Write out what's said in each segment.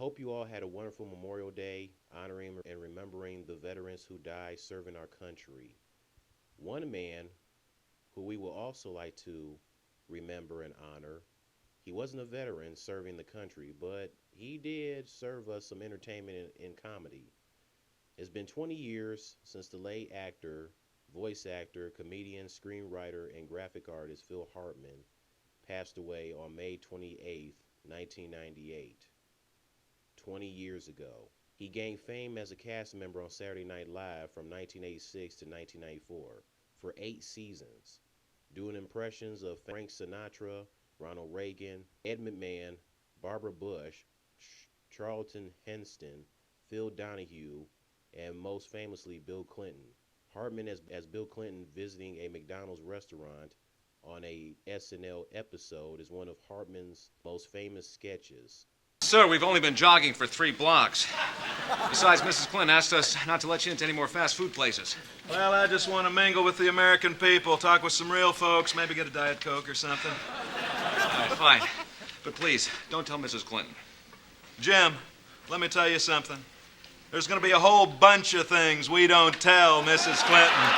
hope you all had a wonderful Memorial Day, honoring and remembering the veterans who died serving our country. One man who we will also like to remember and honor, he wasn't a veteran serving the country, but he did serve us some entertainment in comedy. It's been 20 years since the late actor, voice actor, comedian, screenwriter, and graphic artist Phil Hartman passed away on May 28th, 1998. 20 years ago. He gained fame as a cast member on Saturday Night Live from 1986 to 1994 for 8 seasons, doing impressions of Frank Sinatra, Ronald Reagan, Ed McMahon, Barbara Bush, Charlton Heston, Phil Donahue, and most famously Bill Clinton. Hartman as Bill Clinton visiting a McDonald's restaurant on a SNL episode is one of Hartman's most famous sketches. Sir, we've only been jogging for 3 blocks. Besides, Mrs. Clinton asked us not to let you into any more fast food places. Well, I just want to mingle with the American people, talk with some real folks, maybe get a Diet Coke or something. All right, fine. But please, don't tell Mrs. Clinton. Jim, let me tell you something. There's going to be a whole bunch of things we don't tell Mrs. Clinton.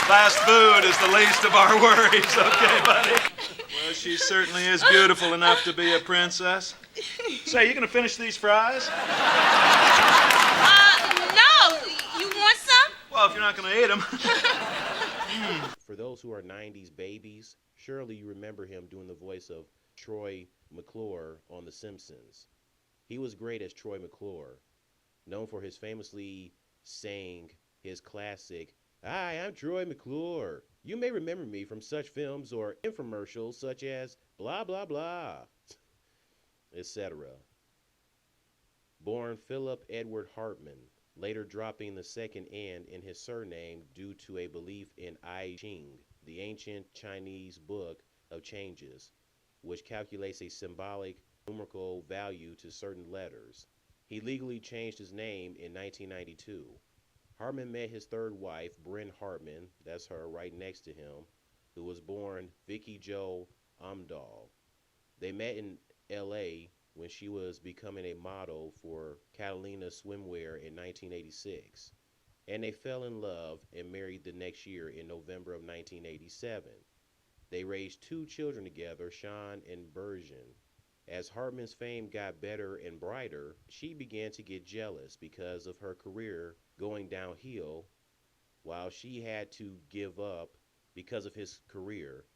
Fast food is the least of our worries, okay, buddy? Well, she certainly is beautiful enough to be a princess. Say, you going to finish these fries? No. You want some? Well, if you're not going to eat them. For those who are 90s babies, surely you remember him doing the voice of Troy McClure on The Simpsons. He was great as Troy McClure, known for his famously saying his classic, "Hi, I'm Troy McClure. You may remember me from such films or infomercials such as blah, blah, blah," etc. Born Philip Edward Hartman, later dropping the second N in his surname due to a belief in I Ching, the ancient Chinese book of changes, which calculates a symbolic numerical value to certain letters. He legally changed his name in 1992. Hartman met his third wife, Bryn Hartman, that's her right next to him, who was born Vicky Jo Amdahl. They met in L.A. when she was becoming a model for Catalina Swimwear in 1986, and they fell in love and married the next year in November of 1987. They raised 2 children together, Sean and Bergen. As Hartman's fame got better and brighter, she began to get jealous because of her career going downhill, while she had to give up because of his career.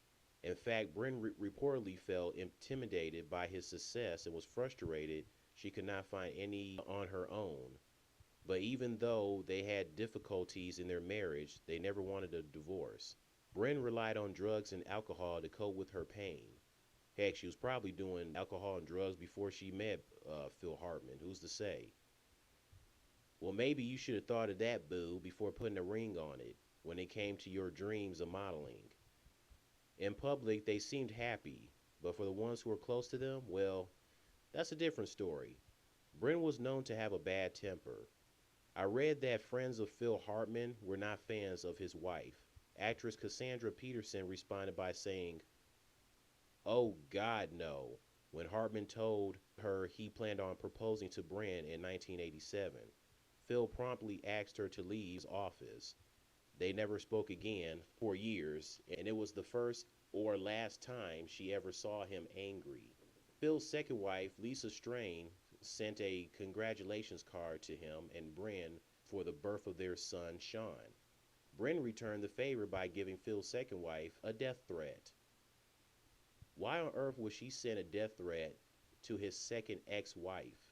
In fact, Bryn reportedly felt intimidated by his success and was frustrated she could not find any on her own. But even though they had difficulties in their marriage, they never wanted a divorce. Bryn relied on drugs and alcohol to cope with her pain. Heck, she was probably doing alcohol and drugs before she met Phil Hartman. Who's to say? Well, maybe you should have thought of that, boo, before putting a ring on it when it came to your dreams of modeling. In public, they seemed happy, but for the ones who were close to them, well, that's a different story. Bryn was known to have a bad temper. I read that friends of Phil Hartman were not fans of his wife. Actress Cassandra Peterson responded by saying, "Oh, God, no," when Hartman told her he planned on proposing to Bryn in 1987. Phil promptly asked her to leave his office. They never spoke again for years, and it was the first or last time she ever saw him angry. Phil's second wife, Lisa Strain, sent a congratulations card to him and Bryn for the birth of their son, Sean. Bryn returned the favor by giving Phil's second wife a death threat. Why on earth would she send a death threat to his second ex-wife?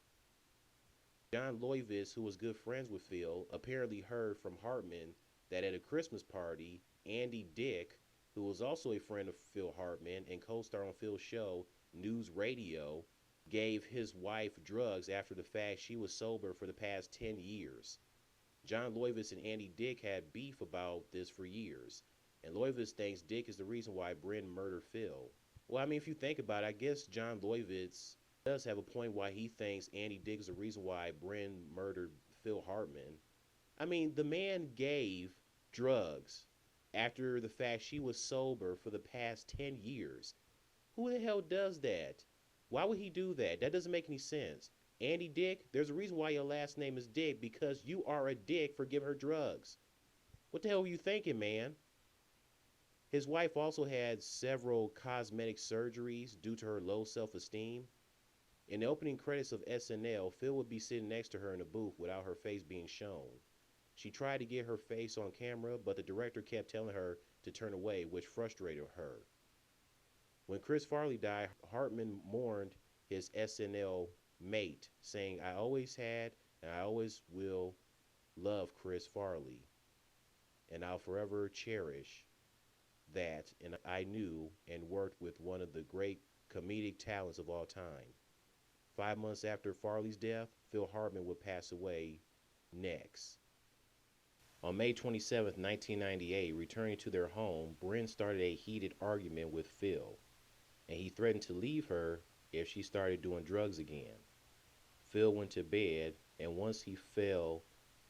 John Loivitz, who was good friends with Phil, apparently heard from Hartman that at a Christmas party, Andy Dick, who was also a friend of Phil Hartman and co-star on Phil's show Newsradio, gave his wife drugs after the fact she was sober for the past 10 years. John Loivitz and Andy Dick had beef about this for years, and Loivitz thinks Dick is the reason why Bryn murdered Phil. Well, I mean, if you think about it, I guess John Loivitz does have a point why he thinks Andy Dick is the reason why Bryn murdered Phil Hartman. I mean, the man gave drugs after the fact she was sober for the past 10 years. Who the hell does that? Why would he do that? That doesn't make any sense. Andy Dick, there's a reason why your last name is Dick, because you are a dick for giving her drugs. What the hell were you thinking, man? His wife also had several cosmetic surgeries due to her low self-esteem. In the opening credits of SNL, Phil would be sitting next to her in a booth without her face being shown. She tried to get her face on camera, but the director kept telling her to turn away, which frustrated her. When Chris Farley died, Hartman mourned his SNL mate, saying, "I always had and I always will love Chris Farley, and I'll forever cherish that, and I knew and worked with one of the great comedic talents of all time." 5 months after Farley's death, Phil Hartman would pass away next. On May 27, 1998, returning to their home, Bryn started a heated argument with Phil, and he threatened to leave her if she started doing drugs again. Phil went to bed, and once he fell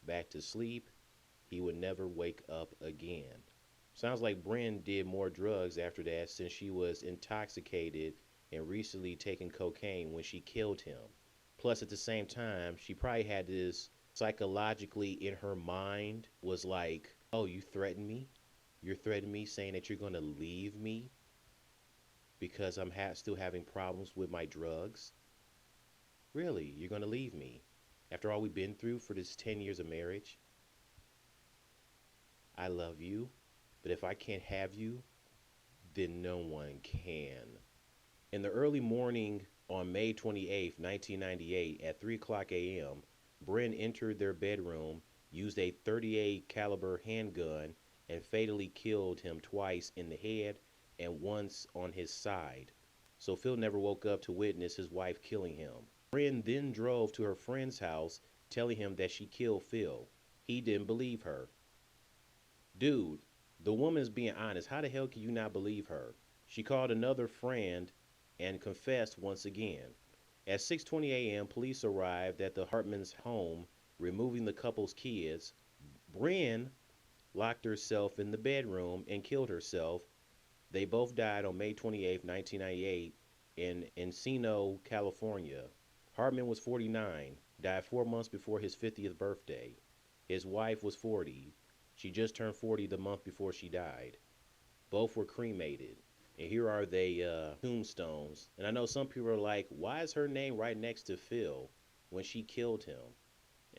back to sleep, he would never wake up again. Sounds like Bryn did more drugs after that, since she was intoxicated and recently taken cocaine when she killed him. Plus, at the same time, she probably had this psychologically in her mind was like, oh, you threaten me? You're threatening me, saying that you're going to leave me because I'm still having problems with my drugs? Really? You're going to leave me? After all we've been through for this 10 years of marriage? I love you, but if I can't have you, then no one can. In the early morning on May 28, 1998, at 3 o'clock a.m., Bryn entered their bedroom, used a .38 caliber handgun, and fatally killed him twice in the head and once on his side. So Phil never woke up to witness his wife killing him. Bryn then drove to her friend's house, telling him that she killed Phil. He didn't believe her. Dude, the woman is being honest. How the hell can you not believe her? She called another friend and confessed once again. At 6:20 a.m., police arrived at the Hartman's home, removing the couple's kids. Bryn locked herself in the bedroom and killed herself. They both died on May 28, 1998, in Encino, California. Hartman was 49, died 4 months before his 50th birthday. His wife was 40. She just turned 40 the month before she died. Both were cremated. And here are they tombstones. And I know some people are like, why is her name right next to Phil when she killed him?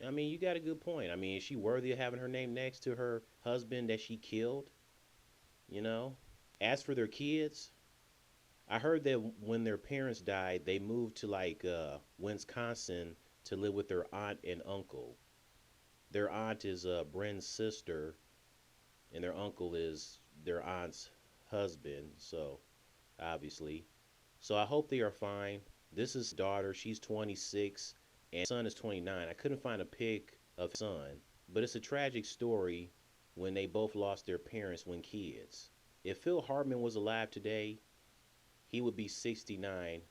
I mean, you got a good point. I mean, is she worthy of having her name next to her husband that she killed? You know? As for their kids, I heard that when their parents died, they moved to like Wisconsin to live with their aunt and uncle. Their aunt is Bryn's sister, and their uncle is their aunt's husband, so obviously. So I hope they are fine. This is daughter, she's 26, and son is 29. I couldn't find a pic of son, but it's a tragic story when they both lost their parents when kids. If Phil Hartman was alive today, he would be 69,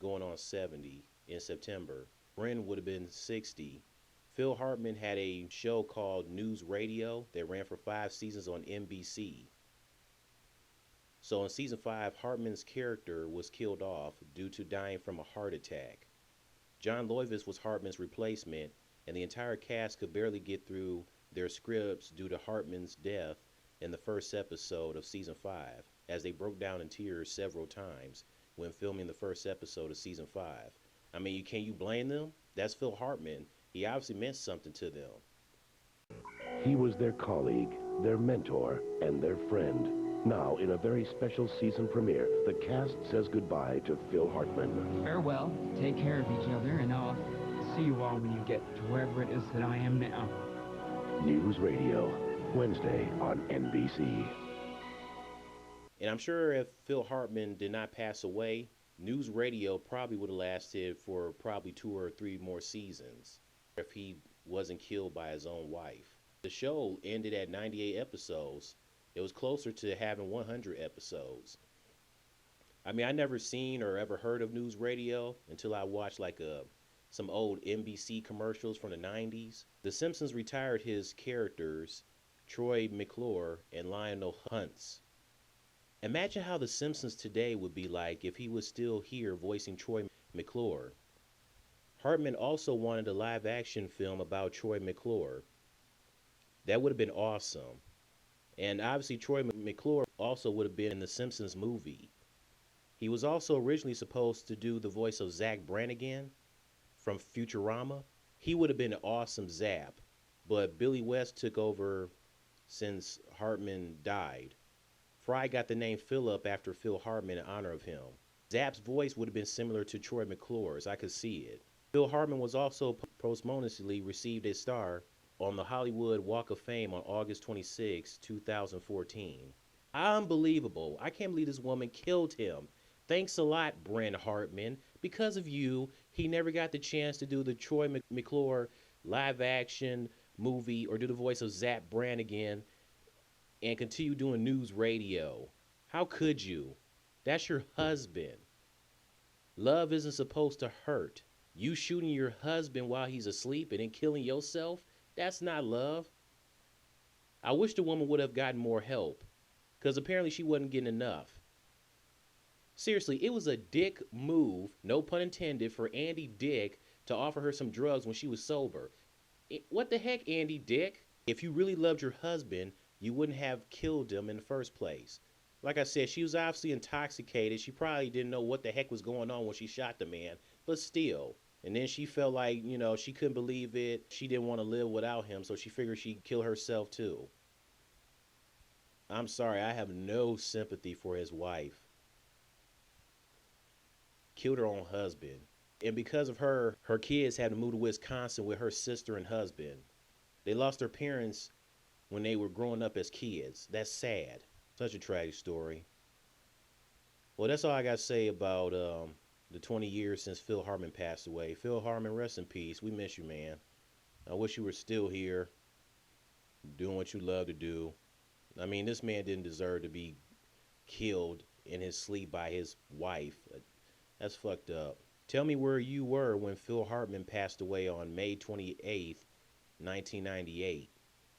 going on 70 in September. Bryn would have been 60. Phil Hartman had a show called Newsradio that ran for 5 seasons on NBC. So in season 5, Hartman's character was killed off due to dying from a heart attack. John Loivas was Hartman's replacement, and the entire cast could barely get through their scripts due to Hartman's death in the first episode of season 5, as they broke down in tears several times when filming the first episode of season 5. I mean, can you blame them? That's Phil Hartman. He obviously meant something to them. He was their colleague, their mentor, and their friend. Now, in a very special season premiere, the cast says goodbye to Phil Hartman. Farewell, take care of each other, and I'll see you all when you get to wherever it is that I am now. Newsradio, Wednesday on NBC. And I'm sure if Phil Hartman did not pass away, Newsradio probably would have lasted for probably 2 or 3 more seasons if he wasn't killed by his own wife. The show ended at 98 episodes. It was closer to having 100 episodes. I mean, I never seen or ever heard of Newsradio until I watched like some old NBC commercials from the 90s. The Simpsons retired his characters, Troy McClure and Lionel Hutz. Imagine how The Simpsons today would be like if he was still here voicing Troy McClure. Hartman also wanted a live action film about Troy McClure. That would have been awesome. And obviously, Troy McClure also would have been in the Simpsons movie. He was also originally supposed to do the voice of Zach Brannigan from Futurama. He would have been an awesome Zap, but Billy West took over since Hartman died. Fry got the name Philip after Phil Hartman in honor of him. Zap's voice would have been similar to Troy McClure's. I could see it. Phil Hartman was also posthumously received a star on the Hollywood Walk of Fame on August 26, 2014. Unbelievable. I can't believe this woman killed him. Thanks a lot, Brent Hartman. Because of you, he never got the chance to do the Troy McClure live action movie or do the voice of Zap Brannigan and continue doing news radio. How could you? That's your husband. Love isn't supposed to hurt. You shooting your husband while he's asleep and then killing yourself? That's not love. I wish the woman would have gotten more help, because apparently she wasn't getting enough. Seriously, it was a dick move, no pun intended, for Andy Dick to offer her some drugs when she was sober. What the heck, Andy Dick? If you really loved your husband, you wouldn't have killed him in the first place. Like I said, she was obviously intoxicated. She probably didn't know what the heck was going on when she shot the man, but still. And then she felt like, she couldn't believe it. She didn't want to live without him, so she figured she'd kill herself too. I'm sorry, I have no sympathy for his wife. Killed her own husband. And because of her, her kids had to move to Wisconsin with her sister and husband. They lost their parents when they were growing up as kids. That's sad. Such a tragic story. Well, that's all I got to say about the 20 years since Phil Hartman passed away. Phil Hartman, rest in peace. We miss you, man. I wish you were still here, doing what you love to do. I mean, this man didn't deserve to be killed in his sleep by his wife. That's fucked up. Tell me where you were when Phil Hartman passed away on May 28th, 1998.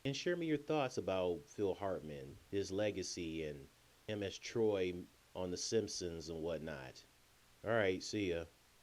And share me your thoughts about Phil Hartman, his legacy, and him as Troy on The Simpsons and whatnot. All right, see ya.